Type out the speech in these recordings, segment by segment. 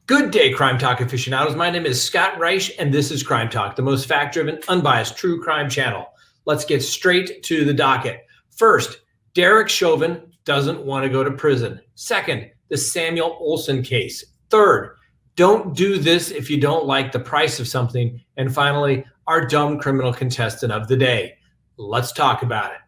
Good day, Crime Talk aficionados. My name is Scott Reisch, and this is Crime Talk, the most fact-driven, unbiased, true crime channel. Let's get straight to the docket. First, Derek Chauvin doesn't want to go to prison. Second, the Samuel Olson case. Third, don't do this if you don't like the price of something. And finally, our dumb criminal contestant of the day. Let's talk about it.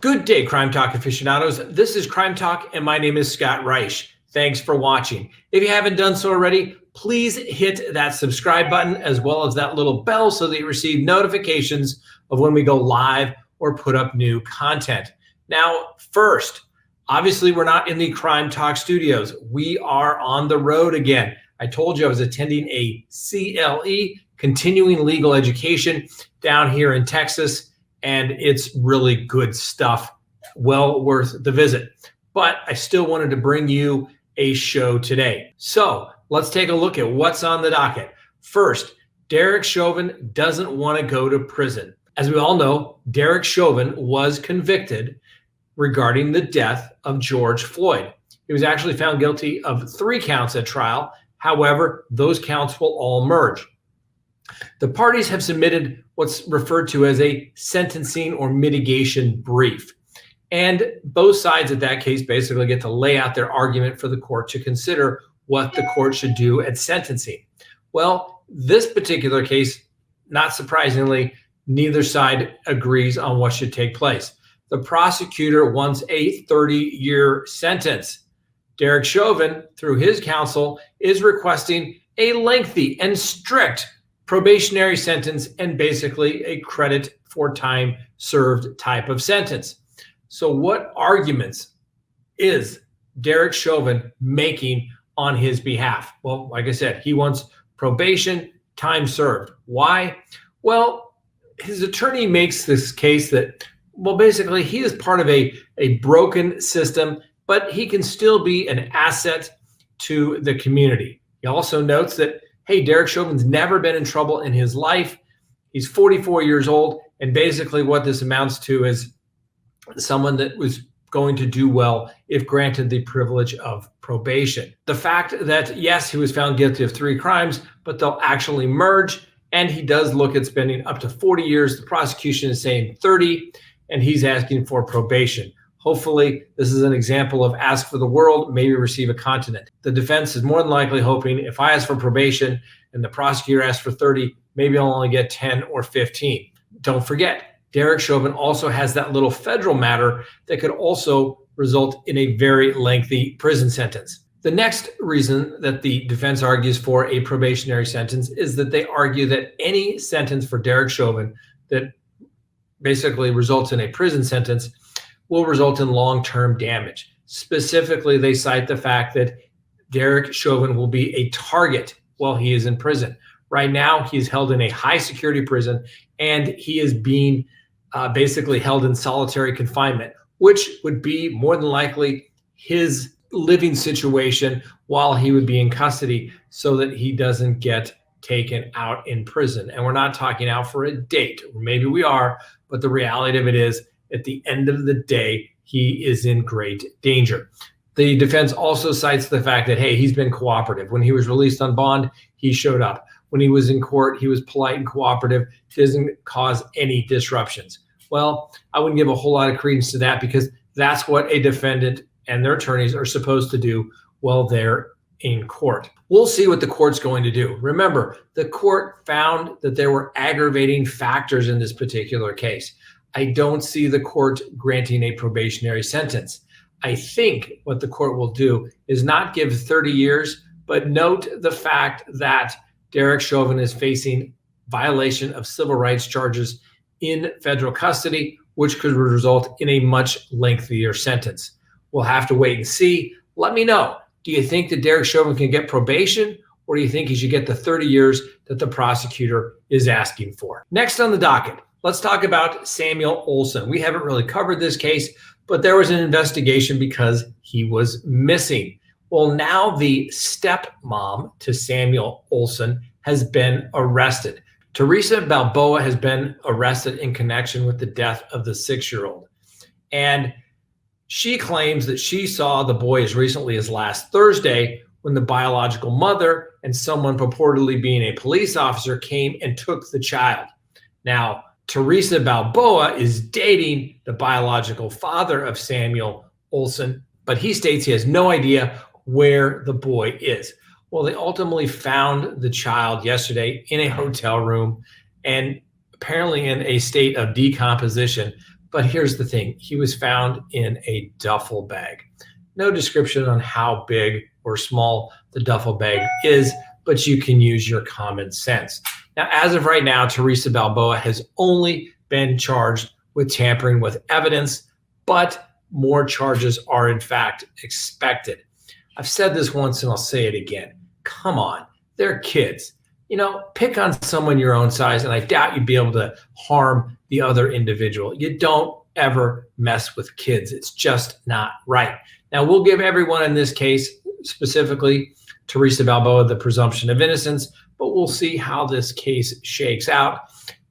Good day, Crime Talk aficionados. This is Crime Talk, and my name is Scott Reisch. Thanks for watching. If you haven't done so already, please hit that subscribe button as well as that little bell so that you receive notifications of when we go live or put up new content. Now, first, obviously, we're not in the Crime Talk studios. We are on the road again. I told you I was attending a CLE, continuing legal education, down here in Texas. And it's really good stuff, well worth the visit. But I still wanted to bring you a show today. So let's take a look at what's on the docket. First, Derek Chauvin doesn't want to go to prison. As we all know, Derek Chauvin was convicted regarding the death of George Floyd. He was actually found guilty of 3 counts at trial. However, those counts will all merge. The parties have submitted what's referred to as a sentencing or mitigation brief. And both sides of that case basically get to lay out their argument for the court to consider what the court should do at sentencing. Well, this particular case, not surprisingly, neither side agrees on what should take place. The prosecutor wants a 30-year sentence. Derek Chauvin, through his counsel, is requesting a lengthy and strict probationary sentence and basically a credit for time served type of sentence. So what arguments is Derek Chauvin making on his behalf? Well, like I said, he wants probation, time served. Why? Well, his attorney makes this case that, well, basically he is part of a broken system, but he can still be an asset to the community. He also notes that, hey, Derek Chauvin's never been in trouble in his life. He's 44 years old. And basically what this amounts to is someone that was going to do well if granted the privilege of probation. The fact that, yes, he was found guilty of 3 crimes, but they'll actually merge. And he does look at spending up to 40 years. The prosecution is saying 30, and he's asking for probation. Hopefully, this is an example of ask for the world, maybe receive a continent. The defense is more than likely hoping if I ask for probation and the prosecutor asks for 30, maybe I'll only get 10 or 15. Don't forget, Derek Chauvin also has that little federal matter that could also result in a very lengthy prison sentence. The next reason that the defense argues for a probationary sentence is that they argue that any sentence for Derek Chauvin that basically results in a prison sentence will result in long-term damage. Specifically, they cite the fact that Derek Chauvin will be a target while he is in prison. Right now, he is held in a high-security prison, and he is being basically held in solitary confinement, which would be more than likely his living situation while he would be in custody so that he doesn't get taken out in prison. And we're not talking out for a date. Maybe we are, but the reality of it is, at the end of the day, he is in great danger. The defense also cites the fact that, hey, he's been cooperative. When he was released on bond, he showed up. When he was in court, he was polite and cooperative. He doesn't cause any disruptions. Well, I wouldn't give a whole lot of credence to that because that's what a defendant and their attorneys are supposed to do while they're in court. We'll see what the court's going to do. Remember, the court found that there were aggravating factors in this particular case. I don't see the court granting a probationary sentence. I think what the court will do is not give 30 years, but note the fact that Derek Chauvin is facing violation of civil rights charges in federal custody, which could result in a much lengthier sentence. We'll have to wait and see. Let me know. Do you think that Derek Chauvin can get probation, or do you think he should get the 30 years that the prosecutor is asking for? Next on the docket, let's talk about Samuel Olson. We haven't really covered this case, but there was an investigation because he was missing. Well, now the stepmom to Samuel Olson has been arrested. Teresa Balboa has been arrested in connection with the death of the 6-year-old. And she claims that she saw the boy as recently as last Thursday when the biological mother and someone purportedly being a police officer came and took the child. Now, Teresa Balboa is dating the biological father of Samuel Olson, but he states he has no idea where the boy is. Well, they ultimately found the child yesterday in a hotel room and apparently in a state of decomposition. But here's the thing, he was found in a duffel bag. No description on how big or small the duffel bag is, but you can use your common sense. Now, as of right now, Teresa Balboa has only been charged with tampering with evidence, but more charges are in fact expected. I've said this once and I'll say it again. Come on, they're kids. You know, pick on someone your own size, and I doubt you'd be able to harm the other individual. You don't ever mess with kids. It's just not right. Now, we'll give everyone in this case, specifically Teresa Balboa, the presumption of innocence, but we'll see how this case shakes out.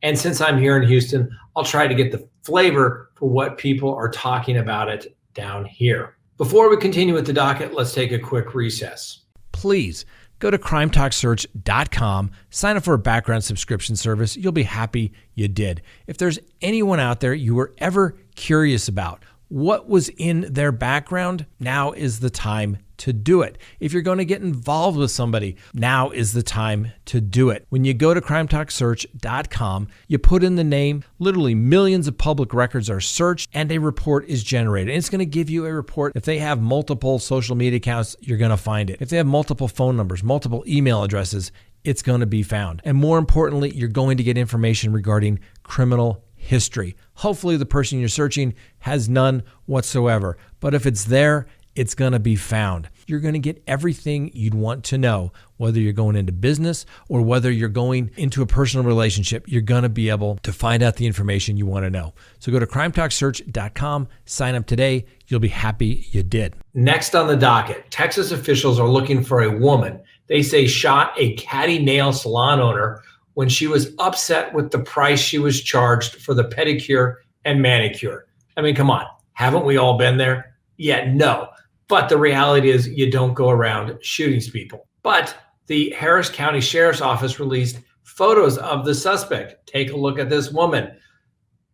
And since I'm here in Houston, I'll try to get the flavor for what people are talking about it down here. Before we continue with the docket, let's take a quick recess. Please go to CrimeTalkSearch.com, sign up for a background subscription service. You'll be happy you did. If there's anyone out there you were ever curious about what was in their background, now is the time to do it. If you're going to get involved with somebody, now is the time to do it. When you go to CrimeTalkSearch.com, you put in the name, literally millions of public records are searched, and a report is generated. And it's going to give you a report. If they have multiple social media accounts, you're going to find it. If they have multiple phone numbers, multiple email addresses, it's going to be found. And more importantly, you're going to get information regarding criminal history. Hopefully the person you're searching has none whatsoever. But if it's there, it's going to be found. You're going to get everything you'd want to know, whether you're going into business or whether you're going into a personal relationship. You're going to be able to find out the information you want to know. So go to CrimeTalkSearch.com, sign up today. You'll be happy you did. Next on the docket, Texas officials are looking for a woman they say shot a Caddy nail salon owner when she was upset with the price she was charged for the pedicure and manicure. I mean, come on, haven't we all been there? Yeah, no. But the reality is you don't go around shooting people. But the Harris County Sheriff's Office released photos of the suspect. Take a look at this woman.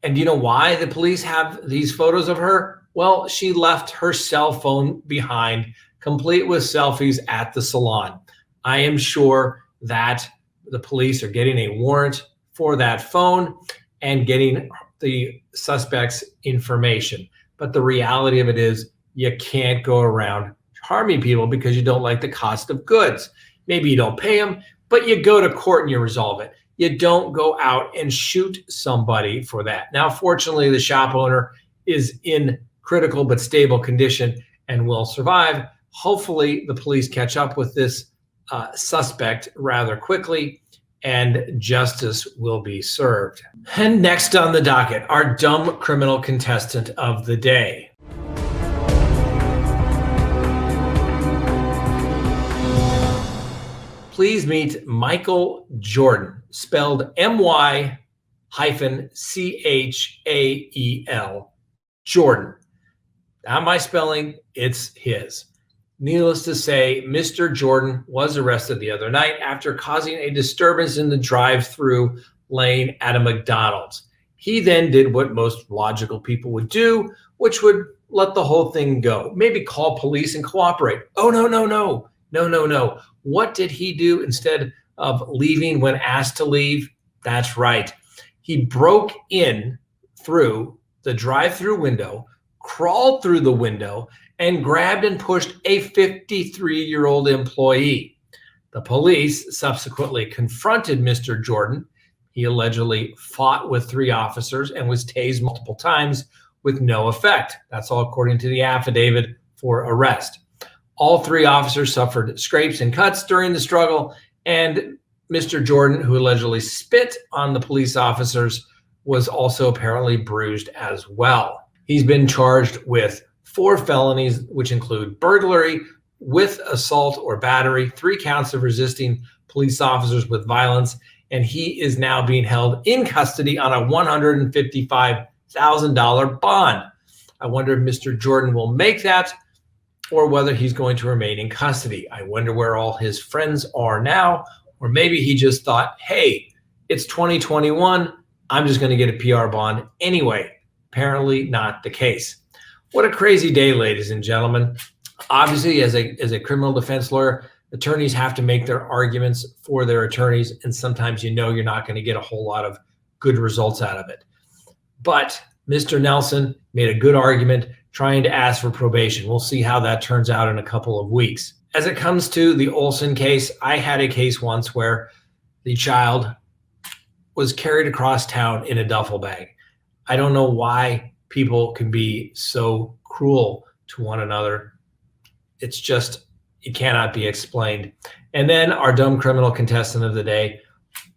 And do you know why the police have these photos of her? Well, she left her cell phone behind, complete with selfies at the salon. I am sure that the police are getting a warrant for that phone and getting the suspect's information. But the reality of it is you can't go around harming people because you don't like the cost of goods. Maybe you don't pay them, but you go to court and you resolve it. You don't go out and shoot somebody for that. Now, fortunately, the shop owner is in critical but stable condition and will survive. Hopefully, the police catch up with this suspect rather quickly and justice will be served. And next on the docket, our dumb criminal contestant of the day. Please meet Michael Jordan, spelled M-Y-C-H-A-E-L, Jordan. Not my spelling, it's his. Needless to say, Mr. Jordan was arrested the other night after causing a disturbance in the drive-through lane at a McDonald's. He then did what most logical people would do, which would let the whole thing go. Maybe call police and cooperate. Oh, no. What did he do instead of leaving when asked to leave? That's right. He broke in through the drive-through window, crawled through the window, and grabbed and pushed a 53-year-old employee. The police subsequently confronted Mr. Jordan. He allegedly fought with 3 officers and was tased multiple times with no effect. That's all according to the affidavit for arrest. All 3 officers suffered scrapes and cuts during the struggle, and Mr. Jordan, who allegedly spit on the police officers, was also apparently bruised as well. He's been charged with 4 felonies, which include burglary, with assault or battery, 3 counts of resisting police officers with violence, and he is now being held in custody on a $155,000 bond. I wonder if Mr. Jordan will make that or whether he's going to remain in custody. I wonder where all his friends are now, or maybe he just thought, hey, it's 2021, I'm just going to get a PR bond anyway. Apparently not the case. What a crazy day, ladies and gentlemen. Obviously, as a criminal defense lawyer, attorneys have to make their arguments for their attorneys, and sometimes you're not going to get a whole lot of good results out of it. But Mr. Nelson made a good argument trying to ask for probation. We'll see how that turns out in a couple of weeks. As it comes to the Olson case, I had a case once where the child was carried across town in a duffel bag. I don't know why people can be so cruel to one another. It's just, it cannot be explained. And then our dumb criminal contestant of the day,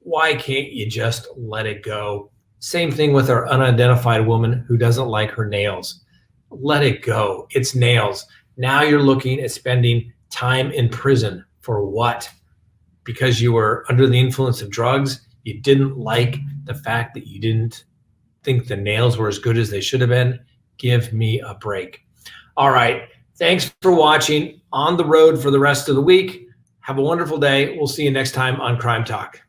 why can't you just let it go? Same thing with our unidentified woman who doesn't like her nails. Let it go. It's nails. Now you're looking at spending time in prison for what? Because you were under the influence of drugs? You didn't like the fact that you didn't think the nails were as good as they should have been? Give me a break. All right. Thanks for watching. On the road for the rest of the week. Have a wonderful day. We'll see you next time on Crime Talk.